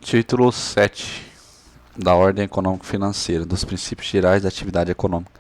Título 7 da Ordem Econômico-Financeira, dos Princípios Gerais da Atividade Econômica.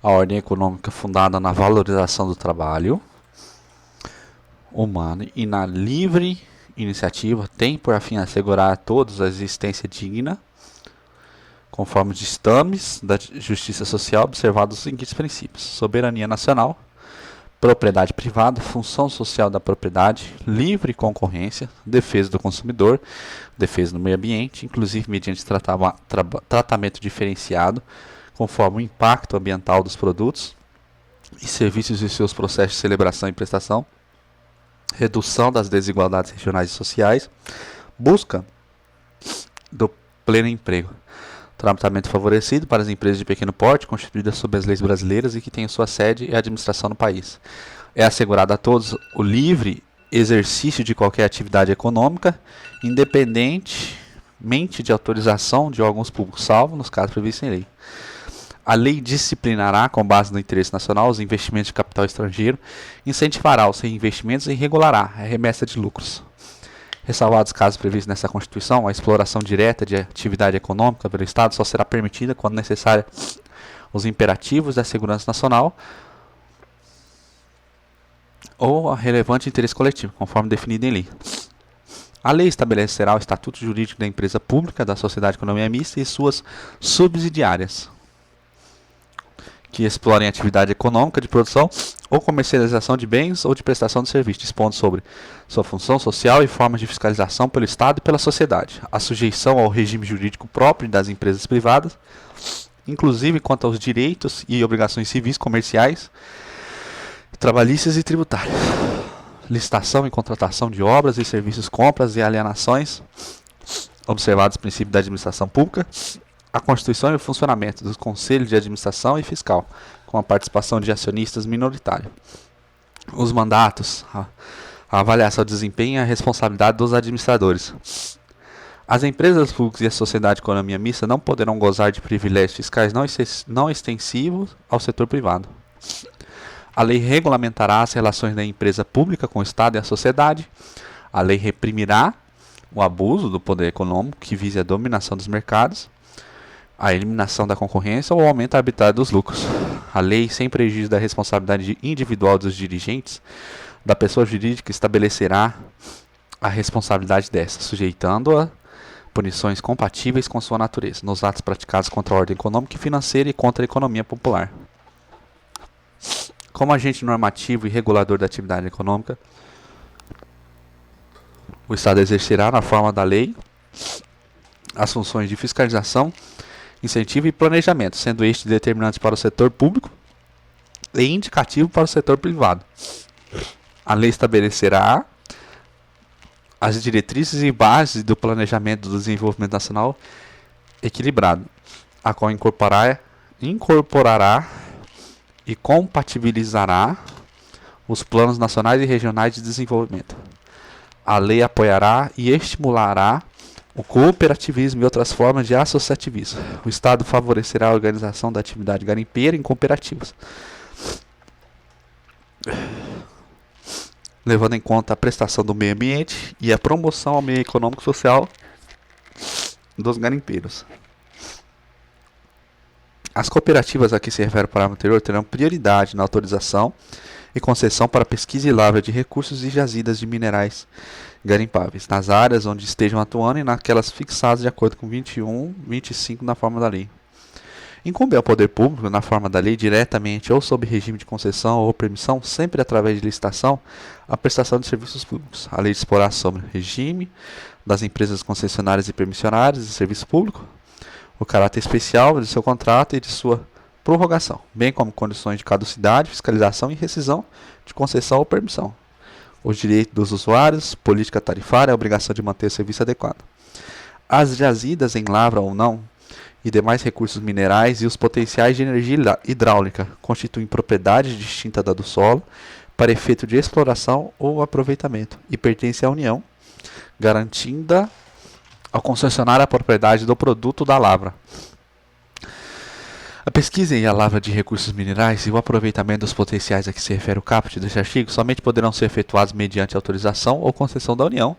A ordem econômica fundada na valorização do trabalho humano e na livre iniciativa tem por fim assegurar a todos a existência digna, conforme os ditames da justiça social, observados os seguintes princípios: soberania nacional, propriedade privada, função social da propriedade, livre concorrência, defesa do consumidor, defesa do meio ambiente, inclusive mediante tratamento diferenciado, conforme o impacto ambiental dos produtos e serviços e seus processos de celebração e prestação, redução das desigualdades regionais e sociais, busca do pleno emprego, tratamento favorecido para as empresas de pequeno porte, constituídas sob as leis brasileiras e que tenham sua sede e administração no país. É assegurado a todos o livre exercício de qualquer atividade econômica, independentemente de autorização de órgãos públicos, salvo nos casos previstos em lei. A lei disciplinará, com base no interesse nacional, os investimentos de capital estrangeiro, incentivará os reinvestimentos e regulará a remessa de lucros. Ressalvados os casos previstos nessa Constituição, a exploração direta de atividade econômica pelo Estado só será permitida quando necessária os imperativos da segurança nacional ou a relevante interesse coletivo, conforme definido em lei. A lei estabelecerá o estatuto jurídico da empresa pública, da sociedade de economia mista e suas subsidiárias, que explorem atividade econômica de produção ou comercialização de bens ou de prestação de serviços, dispondo sobre sua função social e formas de fiscalização pelo Estado e pela sociedade, a sujeição ao regime jurídico próprio das empresas privadas, inclusive quanto aos direitos e obrigações civis, comerciais, trabalhistas e tributárias, licitação e contratação de obras e serviços, compras e alienações, observados os princípios da administração pública, a constituição e o funcionamento dos conselhos de administração e fiscal, com a participação de acionistas minoritários. Os mandatos, a avaliação do desempenho e a responsabilidade dos administradores. As empresas públicas e a sociedade de economia mista não poderão gozar de privilégios fiscais não extensivos ao setor privado. A lei regulamentará as relações da empresa pública com o Estado e a sociedade. A lei reprimirá o abuso do poder econômico que vise a dominação dos mercados, a eliminação da concorrência ou o aumento arbitrário dos lucros. A lei, sem prejuízo da responsabilidade individual dos dirigentes, da pessoa jurídica estabelecerá a responsabilidade dessa, sujeitando-a punições compatíveis com sua natureza, nos atos praticados contra a ordem econômica e financeira e contra a economia popular. Como agente normativo e regulador da atividade econômica, o Estado exercerá, na forma da lei, as funções de fiscalização, incentivo e planejamento, sendo estes determinantes para o setor público e indicativo para o setor privado. A lei estabelecerá as diretrizes e bases do planejamento do desenvolvimento nacional equilibrado, a qual incorporará e compatibilizará os planos nacionais e regionais de desenvolvimento. A lei apoiará e estimulará o cooperativismo e outras formas de associativismo. O Estado favorecerá a organização da atividade garimpeira em cooperativas, levando em conta a prestação do meio ambiente e a promoção ao meio econômico e social dos garimpeiros. As cooperativas a que se refere o parágrafo anterior terão prioridade na autorização e concessão para pesquisa e lavra de recursos e jazidas de minerais garimpáveis, nas áreas onde estejam atuando e naquelas fixadas de acordo com 21, 25 na forma da lei. Incumbe ao poder público, na forma da lei, diretamente ou sob regime de concessão ou permissão, sempre através de licitação, a prestação de serviços públicos. A lei disporá sobre o regime das empresas concessionárias e permissionárias de serviço público, o caráter especial de seu contrato e de sua prorrogação, bem como condições de caducidade, fiscalização e rescisão de concessão ou permissão, os direitos dos usuários, política tarifária, a obrigação de manter o serviço adequado. As jazidas em lavra ou não e demais recursos minerais e os potenciais de energia hidráulica constituem propriedade distinta da do solo para efeito de exploração ou aproveitamento e pertencem à União, garantindo ao concessionário a propriedade do produto da lavra. A pesquisa e a lavra de recursos minerais e o aproveitamento dos potenciais a que se refere o caput deste artigo somente poderão ser efetuados mediante autorização ou concessão da União,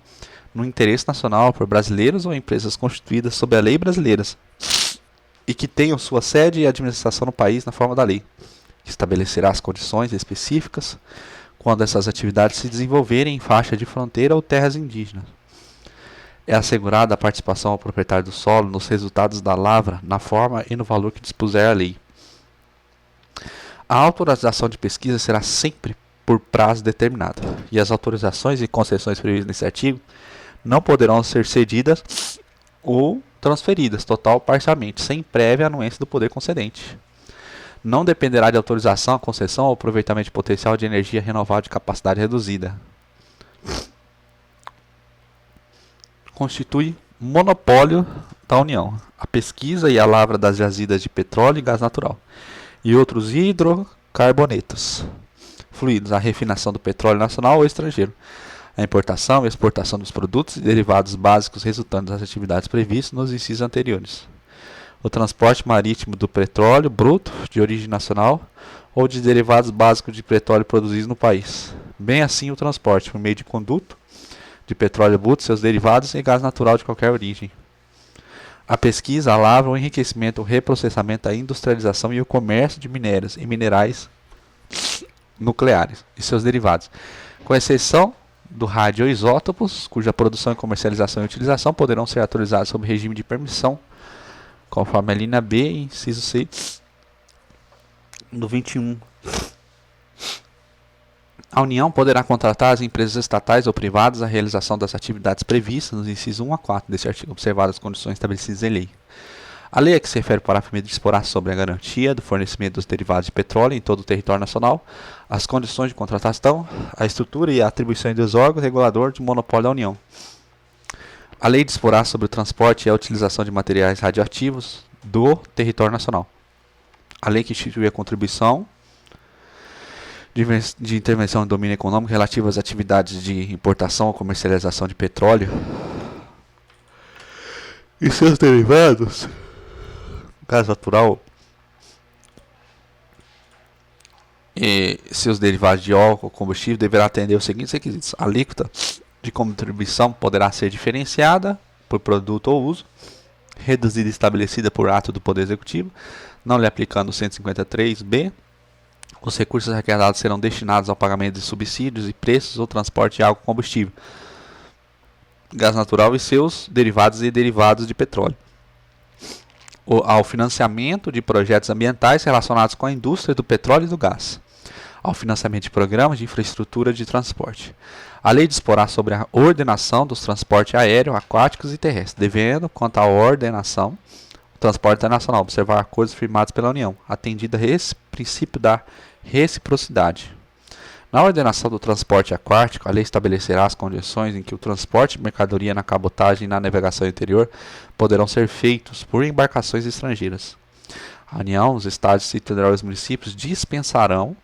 no interesse nacional por brasileiros ou empresas constituídas sob a lei brasileira e que tenham sua sede e administração no país na forma da lei, que estabelecerá as condições específicas quando essas atividades se desenvolverem em faixa de fronteira ou terras indígenas. É assegurada a participação ao proprietário do solo nos resultados da lavra, na forma e no valor que dispuser a lei. A autorização de pesquisa será sempre por prazo determinado, e as autorizações e concessões previstas nesse artigo não poderão ser cedidas ou transferidas, total ou parcialmente, sem prévia anuência do poder concedente. Não dependerá de autorização a concessão ou aproveitamento de potencial de energia renovável de capacidade reduzida. Constitui monopólio da União a pesquisa e a lavra das jazidas de petróleo e gás natural e outros hidrocarbonetos fluidos, a refinação do petróleo nacional ou estrangeiro, a importação e exportação dos produtos e derivados básicos resultantes das atividades previstas nos incisos anteriores, o transporte marítimo do petróleo bruto de origem nacional ou de derivados básicos de petróleo produzidos no país, bem assim o transporte por meio de conduto de petróleo bruto, seus derivados e gás natural de qualquer origem. A pesquisa, a lavra, o enriquecimento, o reprocessamento, a industrialização e o comércio de minérios e minerais nucleares e seus derivados, com exceção do radioisótopos, cuja produção, comercialização e utilização poderão ser autorizados sob regime de permissão, conforme a linha B, inciso 6 do 21. A União poderá contratar as empresas estatais ou privadas a realização das atividades previstas nos incisos 1 a 4 deste artigo, observadas as condições estabelecidas em lei. A lei a que se refere o parágrafo 1 disporá sobre a garantia do fornecimento dos derivados de petróleo em todo o território nacional, as condições de contratação, a estrutura e a atribuição dos órgãos reguladores do monopólio da União. A lei disporá sobre o transporte e a utilização de materiais radioativos do território nacional. A lei que institui a contribuição de intervenção em domínio econômico relativa às atividades de importação ou comercialização de petróleo e seus derivados, gás natural e seus derivados de álcool, combustível, deverá atender os seguintes requisitos: a alíquota de contribuição poderá ser diferenciada por produto ou uso, reduzida e estabelecida por ato do Poder Executivo, não lhe aplicando o 153b. Os recursos arrecadados serão destinados ao pagamento de subsídios e preços ou transporte de álcool combustível, gás natural e seus derivados e derivados de petróleo, ao financiamento de projetos ambientais relacionados com a indústria do petróleo e do gás, ao financiamento de programas de infraestrutura de transporte. A lei disporá sobre a ordenação dos transportes aéreo, aquáticos e terrestres, devendo, quanto à ordenação, o transporte internacional observar acordos firmados pela União, atendida esse princípio da reciprocidade. Na ordenação do transporte aquático, a lei estabelecerá as condições em que o transporte de mercadoria na cabotagem e na navegação interior poderão ser feitos por embarcações estrangeiras. A União, os Estados, Distrito Federal e os municípios dispensarão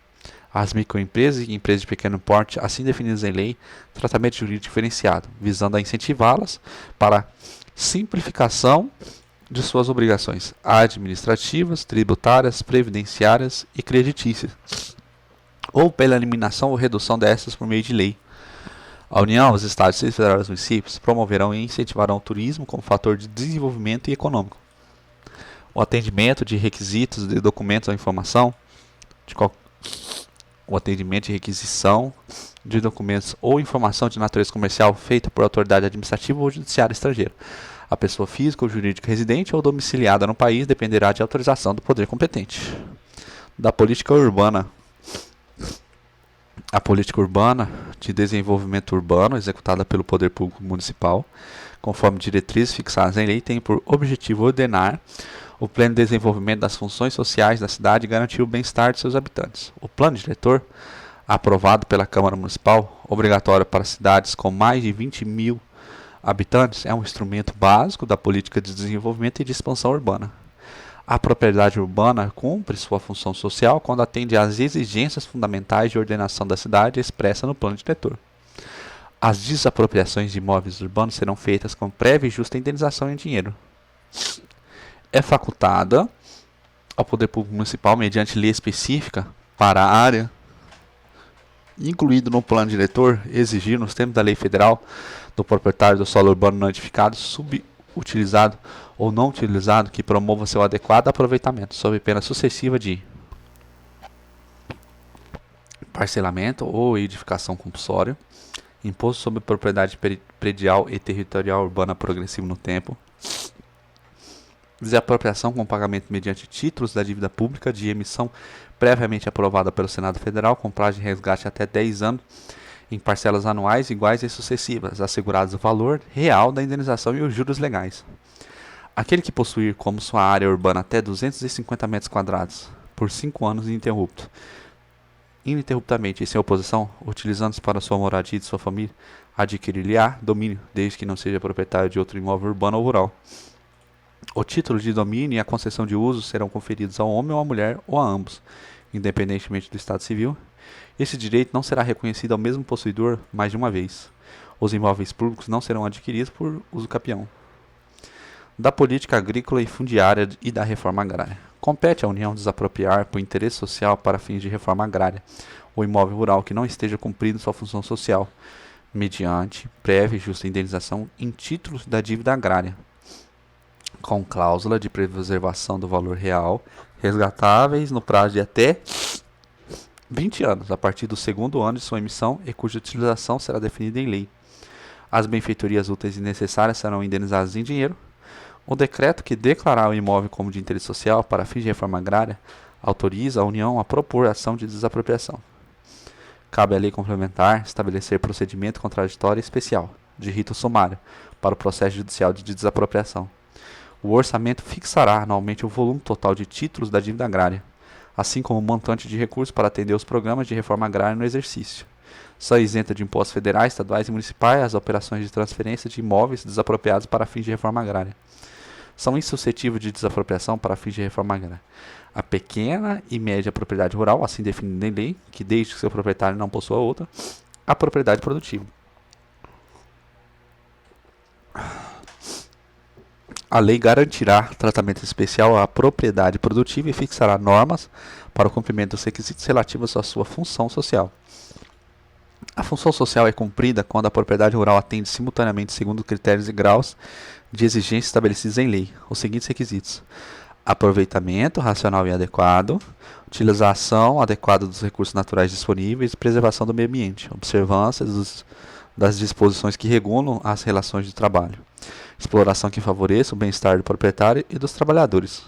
às microempresas e empresas de pequeno porte, assim definidas em lei, tratamento jurídico diferenciado, visando a incentivá-las para a simplificação de suas obrigações administrativas, tributárias, previdenciárias e creditícias, ou pela eliminação ou redução dessas por meio de lei. A União, os Estados, Distrito Federal e os municípios promoverão e incentivarão o turismo como fator de desenvolvimento e econômico. O atendimento de requisitos de documentos ou informação, o atendimento de requisição de documentos ou informação de natureza comercial feita por autoridade administrativa ou judiciária estrangeira. A pessoa física ou jurídica residente ou domiciliada no país dependerá de autorização do poder competente. Da política urbana. A política urbana de desenvolvimento urbano, executada pelo poder público municipal, conforme diretrizes fixadas em lei, tem por objetivo ordenar o pleno desenvolvimento das funções sociais da cidade e garantir o bem-estar de seus habitantes. O plano diretor, aprovado pela Câmara Municipal, obrigatório para cidades com mais de 20 mil habitantes, é um instrumento básico da política de desenvolvimento e de expansão urbana. A propriedade urbana cumpre sua função social quando atende às exigências fundamentais de ordenação da cidade expressa no plano diretor. As desapropriações de imóveis urbanos serão feitas com prévia e justa indenização em dinheiro. É facultada ao Poder Público Municipal, mediante lei específica para a área, incluído no plano diretor, exigir, nos termos da lei federal do proprietário do solo urbano não edificado, subutilizado ou não utilizado que promova seu adequado aproveitamento, sob pena sucessiva de parcelamento ou edificação compulsória, imposto sobre propriedade predial e territorial urbana progressivo no tempo, desapropriação com pagamento mediante títulos da dívida pública de emissão previamente aprovada pelo Senado Federal, com prazo de resgate até 10 anos, em parcelas anuais iguais e sucessivas, assegurados o valor real da indenização e os juros legais. Aquele que possuir como sua área urbana até 250 metros quadrados, por 5 anos ininterruptamente e sem oposição, utilizando-se para sua moradia e de sua família, adquirir-lhe-á domínio, desde que não seja proprietário de outro imóvel urbano ou rural. O título de domínio e a concessão de uso serão conferidos ao homem ou à mulher ou a ambos, independentemente do estado civil. Esse direito não será reconhecido ao mesmo possuidor mais de uma vez. Os imóveis públicos não serão adquiridos por uso capião. Da política agrícola e fundiária e da reforma agrária. Compete à União desapropriar, por interesse social para fins de reforma agrária, o imóvel rural que não esteja cumprindo sua função social, mediante prévia e justa indenização em títulos da dívida agrária, com cláusula de preservação do valor real, resgatáveis no prazo de até 20 anos, a partir do segundo ano de sua emissão e cuja utilização será definida em lei. As benfeitorias úteis e necessárias serão indenizadas em dinheiro. O decreto que declarar o imóvel como de interesse social para fins de reforma agrária autoriza a União a propor ação de desapropriação. Cabe à lei complementar estabelecer procedimento contraditório especial, de rito sumário, para o processo judicial de desapropriação. O orçamento fixará anualmente o volume total de títulos da dívida agrária, assim como o montante de recursos para atender os programas de reforma agrária no exercício. São isentas de impostos federais, estaduais e municipais as operações de transferência de imóveis desapropriados para fins de reforma agrária. São insuscetíveis de desapropriação para fins de reforma agrária a pequena e média propriedade rural, assim definida em lei, que desde que seu proprietário não possua outra, a propriedade produtiva. A lei garantirá tratamento especial à propriedade produtiva e fixará normas para o cumprimento dos requisitos relativos à sua função social. A função social é cumprida quando a propriedade rural atende simultaneamente, segundo critérios e graus de exigência estabelecidos em lei, os seguintes requisitos: aproveitamento racional e adequado, utilização adequada dos recursos naturais disponíveis e preservação do meio ambiente, observância das disposições que regulam as relações de trabalho, exploração que favoreça o bem-estar do proprietário e dos trabalhadores.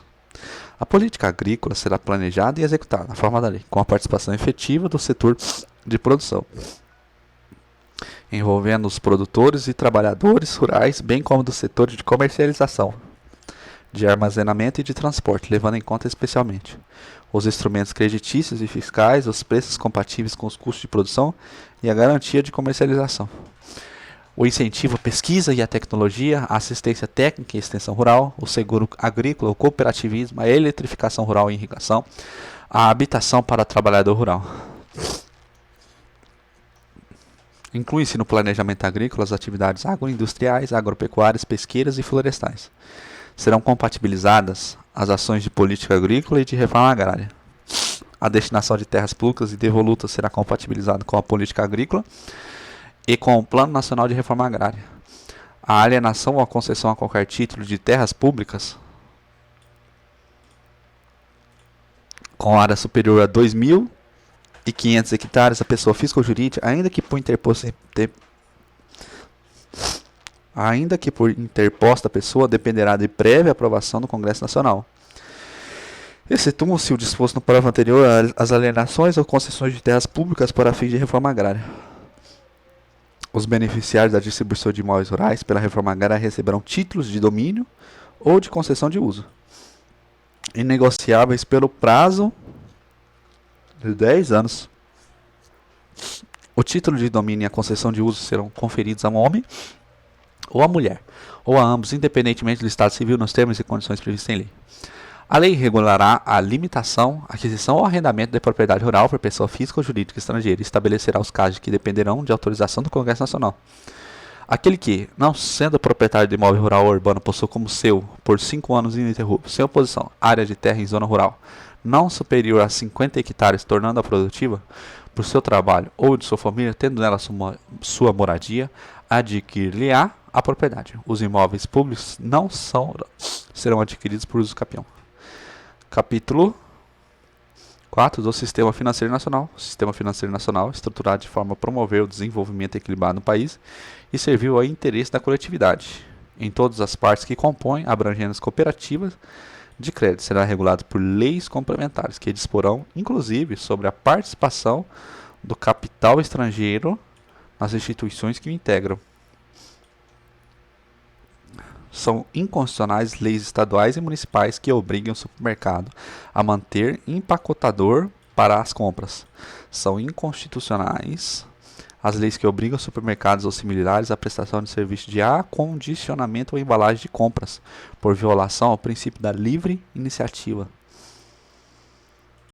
A política agrícola será planejada e executada na forma da lei, com a participação efetiva do setor de produção, envolvendo os produtores e trabalhadores rurais, bem como do setor de comercialização, de armazenamento e de transporte, levando em conta especialmente os instrumentos creditícios e fiscais, os preços compatíveis com os custos de produção e a garantia de comercialização. O incentivo à pesquisa e à tecnologia, a assistência técnica e extensão rural, o seguro agrícola, o cooperativismo, a eletrificação rural e irrigação, a habitação para trabalhador rural. Inclui-se no planejamento agrícola as atividades agroindustriais, agropecuárias, pesqueiras e florestais. Serão compatibilizadas as ações de política agrícola e de reforma agrária. A destinação de terras públicas e devolutas será compatibilizada com a política agrícola e com o Plano Nacional de Reforma Agrária. A alienação ou a concessão a qualquer título de terras públicas com área superior a 2.500 hectares a pessoa física ou jurídica, ainda que por interposta pessoa, dependerá de prévia aprovação do Congresso Nacional. Excetuam-se o disposto no parágrafo anterior as alienações ou concessões de terras públicas para fins de reforma agrária. Os beneficiários da distribuição de imóveis rurais pela reforma agrária receberão títulos de domínio ou de concessão de uso, inegociáveis pelo prazo de 10 anos. O título de domínio e a concessão de uso serão conferidos a um homem ou a mulher, ou a ambos, independentemente do estado civil, nos termos e condições previstos em lei. A lei regulará a limitação, aquisição ou arrendamento de propriedade rural por pessoa física ou jurídica estrangeira e estabelecerá os casos que dependerão de autorização do Congresso Nacional. Aquele que, não sendo proprietário de imóvel rural ou urbano, possua como seu, por 5 anos ininterruptos, sem oposição, área de terra em zona rural, não superior a 50 hectares, tornando-a produtiva, por seu trabalho ou de sua família, tendo nela sua moradia, adquirir-lhe-á a propriedade. Os imóveis públicos não serão adquiridos por uso capião. Capítulo 4 do Sistema Financeiro Nacional. O Sistema Financeiro Nacional, estruturado de forma a promover o desenvolvimento equilibrado no país e serviu ao interesse da coletividade, em todas as partes que compõem, abrangendo as cooperativas de crédito, será regulado por leis complementares, que disporão, inclusive, sobre a participação do capital estrangeiro nas instituições que o integram. São inconstitucionais leis estaduais e municipais que obrigam o supermercado a manter empacotador para as compras. São inconstitucionais as leis que obrigam supermercados ou similares à prestação de serviço de acondicionamento ou embalagem de compras, por violação ao princípio da livre iniciativa.